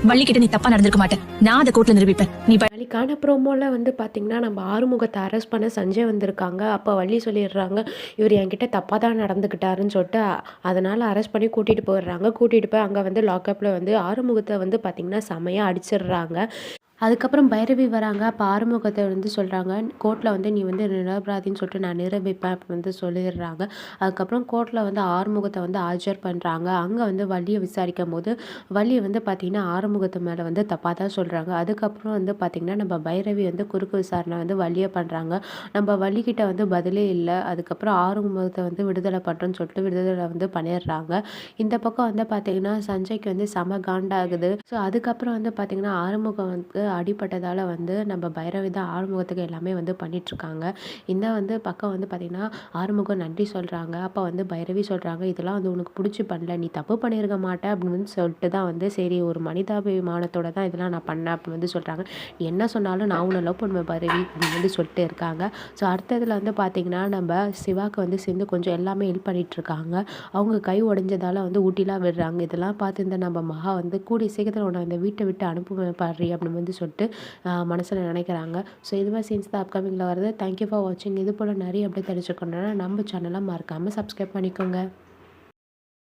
வள்ளி கிட்ட நீ தப்பா நடந்திருக்க மாட்டேன். நான் அதை கோர்ட்ல நிரூபிப்பேன். நீ வள்ளிக்கான ப்ரோமோல வந்து பார்த்தீங்கன்னா, நம்ம ஆறுமுகத்த அரெஸ்ட் பண்ண சஞ்சய் வந்திருக்காங்க. அப்ப வள்ளி சொல்லிடுறாங்க, இவர் என்கிட்ட தப்பா தான் நடந்துக்கிட்டாருன்னு சொல்லிட்டு, அதனால அரெஸ்ட் பண்ணி கூட்டிட்டு போயிடுறாங்க. கூட்டிட்டு போய் அங்க வந்து லாக்கப்ல வந்து ஆறுமுகத்த வந்து பார்த்தீங்கன்னா, செமையா அடிச்சிடுறாங்க. அதுக்கப்புறம் பைரவி வராங்க. அப்ப ஆறுமுகத்த வந்து சொல்றாங்க, கோர்ட்ல வந்து நீ வந்து நிரபராதின்னு சொல்லிட்டு நான் நிரூபிப்பேன் அப்படின்னு வந்து சொல்லிடுறாங்க. அதுக்கப்புறம் கோர்ட்ல வந்து ஆறுமுகத்த வந்து ஆஜர் பண்றாங்க. அங்க வந்து வள்ளிய விசாரிக்கும்போது, வள்ளி வந்து பார்த்தீங்கன்னா, ஆறுமுகத்து மேல வந்து தப்பா தான் சொல்றாங்க. அதுக்கப்புறம் வந்து பார்த்தீங்கன்னா, நம்ம பைரவி வந்து குறுக்கு விசாரணை வந்து வள்ளிய பண்றாங்க. நம்ம வள்ளிகிட்ட வந்து பதிலே இல்ல. அதுக்கப்புறம் ஆறுமுகத்த வந்து விடுதலை பண்றோம்ன்னு சொல்லிட்டு விடுதலை வந்து பண்ணிடுறாங்க. இந்த பக்கம் வந்து பார்த்தீங்கன்னா, சஞ்சய்க்கு வந்து செம காண்டாகுது. ஸோ அதுக்கப்புறம் வந்து பார்த்தீங்கன்னா, ஆறுமுகம் வந்து அடிபட்டதால வந்து நம்ம பைரவி தான் ஆறுமுகத்துக்கு எல்லாமே வந்து பண்ணிட்டுருக்காங்க. இந்த வந்து பக்கம் வந்து பார்த்தீங்கன்னா, ஆறுமுகம் நன்றி சொல்றாங்க. அப்ப வந்து பைரவி சொல்றாங்க, "இதெல்லாம் வந்து உனக்கு புடிச்சு பண்ணல. நீ தப்பு பண்ணியிருக்க மாட்ட." அப்படின்னு வந்து சொல்லிட்டு தான் வந்து, "சரி ஒரு மனிதாபிமானத்தோட தான் இதெல்லாம் நான் பண்ணேன்." அப்படின்னு வந்து சொல்றாங்க. "நீ என்ன சொன்னாலும் நான் உன்ன லவ் பண்ணுவேன் பைரவி." அப்படின்னு வந்து சொல்லிட்டு இருக்காங்க. ஸோ அடுத்ததுல வந்து பார்த்தீங்கன்னா, நம்ம சிவாக்கு வந்து சேர்ந்து கொஞ்சம் எல்லாமே ஹெல்ப் பண்ணிட்டுருக்காங்க. அவங்க கை உடைஞ்சதால வந்து ஊட்டிலாம் விடுறாங்க. இதெல்லாம் பார்த்துருந்த நம்ம மகா வந்து கூடிய சீக்கிரத்தில உன்ன இந்த வீட்ட விட்டு அனுப்புவேன் பாரு அப்படின்னு வந்து சொல்லிட்டு மனசுல நினைக்கிறாங்க. ஸோ இது மாதிரி சீன்ஸ் தான் அப்கமிங்ல வருது. தேங்க் யூ ஃபார் வாட்சிங். இது போல நிறைய அப்டேட் தெரிஞ்சுக்கணும்னா நம்ம சேனலை மறக்காம சப்ஸ்கிரைப் பண்ணிக்கோங்க.